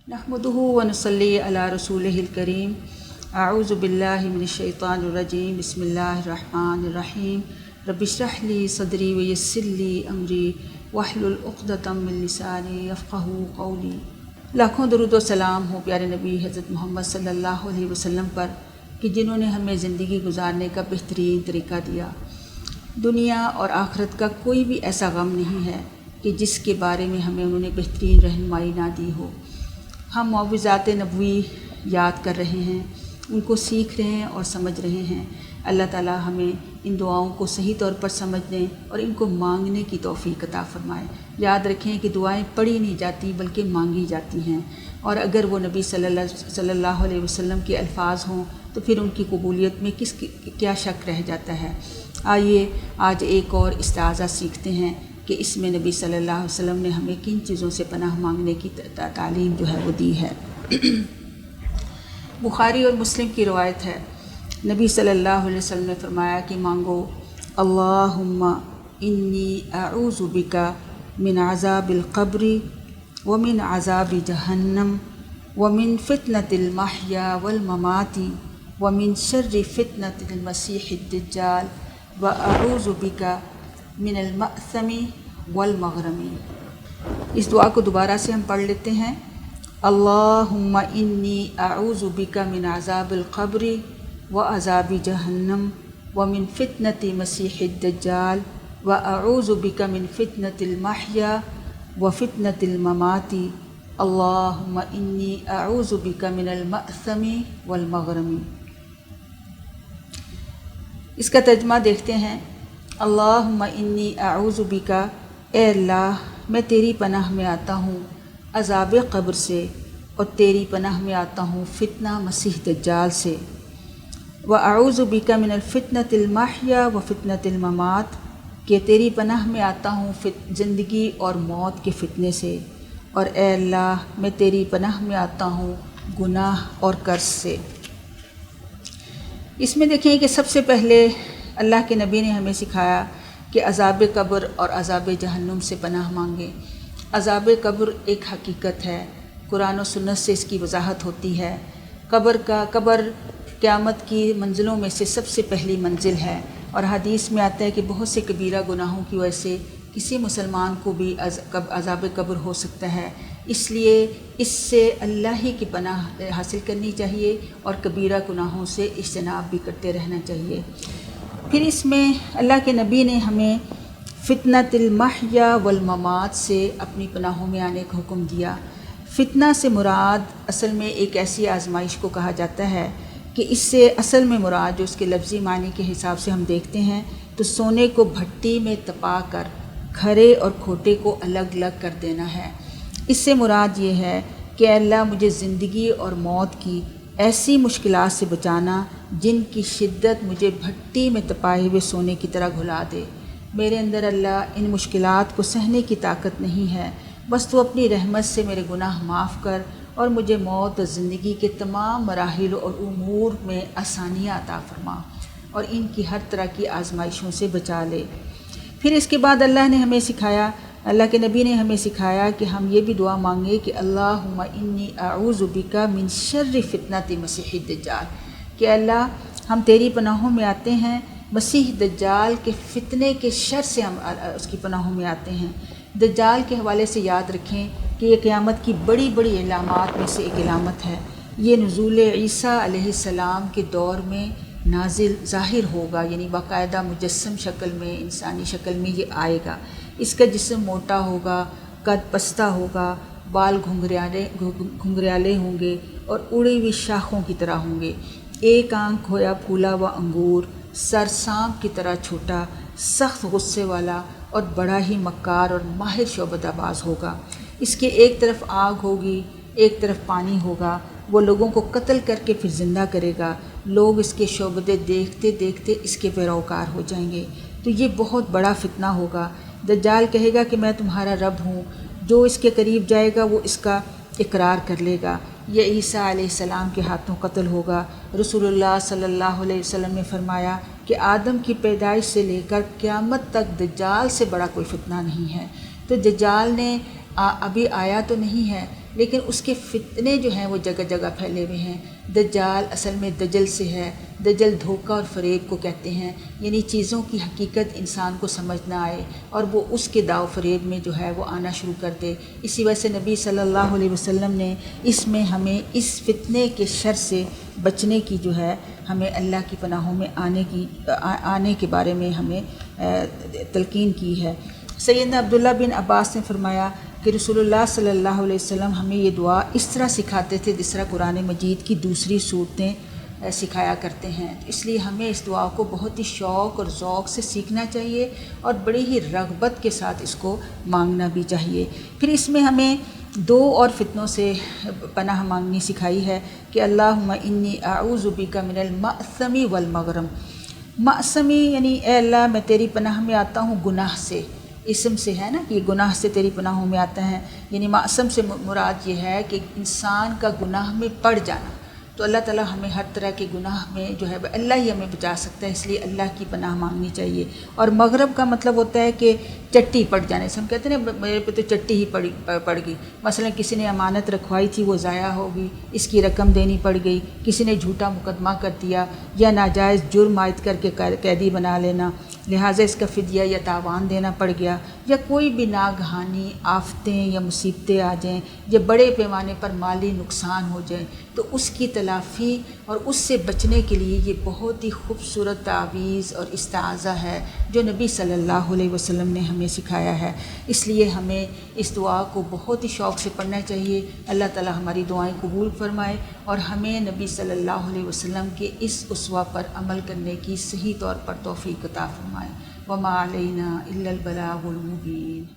نحمدہ ونصلی علی رسولہ الکریم اعوذ باللہ من الشیطان الرجیم بسم اللہ الرحمن الرحیم رب اشرح لی صدری ویسر لی امری واحلل عقدۃ من لسانی یفقہوا قولی۔ لاکھوں درود و سلام ہو پیارے نبی حضرت محمد صلی اللہ علیہ وسلم پر کہ جنہوں نے ہمیں زندگی گزارنے کا بہترین طریقہ دیا۔ دنیا اور آخرت کا کوئی بھی ایسا غم نہیں ہے کہ جس کے بارے میں ہمیں انہوں نے بہترین رہنمائی نہ دی ہو۔ ہم معجزات نبوی یاد کر رہے ہیں، ان کو سیکھ رہے ہیں اور سمجھ رہے ہیں۔ اللہ تعالی ہمیں ان دعاؤں کو صحیح طور پر سمجھنے اور ان کو مانگنے کی توفیق عطا فرمائے۔ یاد رکھیں کہ دعائیں پڑھی نہیں جاتی بلکہ مانگی جاتی ہیں، اور اگر وہ نبی صلی اللہ علیہ وسلم کے الفاظ ہوں تو پھر ان کی قبولیت میں کیا شک رہ جاتا ہے۔ آئیے آج ایک اور استعاذہ سیکھتے ہیں کہ اس میں نبی صلی اللہ علیہ وسلم نے ہمیں کن چیزوں سے پناہ مانگنے کی تعلیم جو ہے وہ دی ہے۔ بخاری اور مسلم کی روایت ہے، نبی صلی اللہ علیہ وسلم نے فرمایا کہ مانگو اللہم انی اعوذ بک من عذاب القبر ومن عذاب جہنم ومن فتنة المحیا والممات ومن شر فتنة المسیح الدجال واعوذ بک من المأثم والمغرم۔ اس دعا کو دوبارہ سے ہم پڑھ لیتے ہیں۔ اللہم انی اعوذ بک من عذاب القبر وعذاب جہنم ومن فتنة مسیح الدجال واعوذ بک من فتنة المحیا وفتنة الممات اللہم انی اعوذ بک من المأثم والمغرم۔ اس کا ترجمہ دیکھتے ہیں۔ اللہم انی اعوذ بک، اے اللہ میں تیری پناہ میں آتا ہوں عذاب قبر سے، اور تیری پناہ میں آتا ہوں فتنہ مسیح دجال سے۔ واعوذ بک من الفتنة المحیا وفتنة الممات، کہ تیری پناہ میں آتا ہوں زندگی اور موت کے فتنے سے، اور اے اللہ میں تیری پناہ میں آتا ہوں گناہ اور قرض سے۔ اس میں دیکھیں کہ سب سے پہلے اللہ کے نبی نے ہمیں سکھایا کہ عذاب قبر اور عذاب جہنم سے پناہ مانگیں۔ عذاب قبر ایک حقیقت ہے، قرآن و سنت سے اس کی وضاحت ہوتی ہے۔ قبر قیامت کی منزلوں میں سے سب سے پہلی منزل ہے، اور حدیث میں آتا ہے کہ بہت سے کبیرہ گناہوں کی وجہ سے کسی مسلمان کو بھی عذاب قبر ہو سکتا ہے، اس لیے اس سے اللہ ہی کی پناہ حاصل کرنی چاہیے اور کبیرہ گناہوں سے اجتناب بھی کرتے رہنا چاہیے۔ پھر اس میں اللہ کے نبی نے ہمیں فتنۃ المحیا والممات سے اپنی پناہوں میں آنے کا حکم دیا۔ فتنہ سے مراد اصل میں ایک ایسی آزمائش کو کہا جاتا ہے کہ اس سے اصل میں مراد جو اس کے لفظی معنی کے حساب سے ہم دیکھتے ہیں تو سونے کو بھٹی میں تپا کر کھرے اور کھوٹے کو الگ الگ کر دینا ہے۔ اس سے مراد یہ ہے کہ اللہ مجھے زندگی اور موت کی ایسی مشکلات سے بچانا جن کی شدت مجھے بھٹی میں تپائے ہوئے سونے کی طرح گھلا دے۔ میرے اندر اللہ ان مشکلات کو سہنے کی طاقت نہیں ہے، بس تو اپنی رحمت سے میرے گناہ معاف کر اور مجھے موت اور زندگی کے تمام مراحل اور امور میں آسانیاں عطا فرما، اور ان کی ہر طرح کی آزمائشوں سے بچا لے۔ پھر اس کے بعد اللہ نے ہمیں سکھایا، اللہ کے نبی نے ہمیں سکھایا کہ ہم یہ بھی دعا مانگے کہ اللہم انی اعوذ بک من شر فتنۃ مسیح الدجال، کہ اللہ ہم تیری پناہوں میں آتے ہیں مسیح دجال کے فتنے کے شر سے، ہم اس کی پناہوں میں آتے ہیں۔ دجال کے حوالے سے یاد رکھیں کہ یہ قیامت کی بڑی بڑی علامات میں سے ایک علامت ہے۔ یہ نزول عیسیٰ علیہ السلام کے دور میں نازل ظاہر ہوگا، یعنی باقاعدہ مجسم شکل میں، انسانی شکل میں یہ آئے گا۔ اس کا جسم موٹا ہوگا، قد پستہ ہوگا، بال گھنگریالے ہوں گے اور اڑی ہوئی شاخوں کی طرح ہوں گے۔ ایک آنکھ کھویا پھولا ہوا انگور، سر سانپ کی طرح چھوٹا، سخت غصے والا اور بڑا ہی مکار اور ماہر شعبدہ باز ہوگا۔ اس کے ایک طرف آگ ہوگی، ایک طرف پانی ہوگا، وہ لوگوں کو قتل کر کے پھر زندہ کرے گا۔ لوگ اس کے شعبدے دیکھتے دیکھتے اس کے پیروکار ہو جائیں گے۔ تو یہ بہت بڑا فتنہ ہوگا۔ دجال کہے گا کہ میں تمہارا رب ہوں، جو اس کے قریب جائے گا وہ اس کا اقرار کر لے گا۔ یہ عیسیٰ علیہ السلام کے ہاتھوں قتل ہوگا۔ رسول اللہ صلی اللہ علیہ وسلم نے فرمایا کہ آدم کی پیدائش سے لے کر قیامت تک دجال سے بڑا کوئی فتنہ نہیں ہے۔ تو دجال نے ابھی آیا تو نہیں ہے، لیکن اس کے فتنے جو ہیں وہ جگہ جگہ پھیلے ہوئے ہیں۔ دجال اصل میں دجل سے ہے، دجل دھوکہ اور فریب کو کہتے ہیں، یعنی چیزوں کی حقیقت انسان کو سمجھ نہ آئے اور وہ اس کے داؤ فریب میں جو ہے وہ آنا شروع کر دے۔ اسی وجہ سے نبی صلی اللہ علیہ وسلم نے اس میں ہمیں اس فتنے کے شر سے بچنے کی جو ہے ہمیں اللہ کی پناہوں میں آنے کے بارے میں ہمیں تلقین کی ہے۔ سیدنا عبداللہ بن عباس نے فرمایا کہ رسول اللہ صلی اللہ علیہ وسلم ہمیں یہ دعا اس طرح سکھاتے تھے جس طرح قرآن مجید کی دوسری صورتیں سکھایا کرتے ہیں، اس لیے ہمیں اس دعا کو بہت ہی شوق اور ذوق سے سیکھنا چاہیے اور بڑی ہی رغبت کے ساتھ اس کو مانگنا بھی چاہیے۔ پھر اس میں ہمیں دو اور فتنوں سے پناہ مانگنی سکھائی ہے کہ اللہم انی اعوذ بک من المأثم والمغرم۔ مأثمی یعنی اے اللہ میں تیری پناہ میں آتا ہوں گناہ سے، اسم سے ہے نا کہ یہ گناہ سے تیری پناہوں میں آتا ہے، یعنی معصم سے مراد یہ ہے کہ انسان کا گناہ میں پڑ جانا۔ تو اللہ تعالیٰ ہمیں ہر طرح کے گناہ میں جو ہے اللہ ہی ہمیں بچا سکتا ہے، اس لیے اللہ کی پناہ مانگنی چاہیے۔ اور مغرب کا مطلب ہوتا ہے کہ چٹی پڑ جانے سے، ہم کہتے ہیں نا میرے پہ تو چٹی ہی پڑ گئی، مثلا کسی نے امانت رکھوائی تھی وہ ضائع ہو گئی، اس کی رقم دینی پڑ گئی، کسی نے جھوٹا مقدمہ کر دیا یا ناجائز جرم عائد کر کے قیدی بنا لینا، لہٰذا اس کا فدیہ یا تاوان دینا پڑ گیا، یا کوئی بھی ناگہانی آفتیں یا مصیبتیں آ جائیں یا بڑے پیمانے پر مالی نقصان ہو جائیں، تو اس کی تلافی اور اس سے بچنے کے لیے یہ بہت ہی خوبصورت تعویذ اور استعاذہ ہے جو نبی صلی اللہ علیہ وسلم نے ہمیں سکھایا ہے۔ اس لیے ہمیں اس دعا کو بہت ہی شوق سے پڑھنا چاہیے۔ اللہ تعالیٰ ہماری دعائیں قبول فرمائے اور ہمیں نبی صلی اللہ علیہ وسلم کے اس اسوہ پر عمل کرنے کی صحیح طور پر توفیق عطا فرمائے۔ وما علینا الا البلاغ المبین۔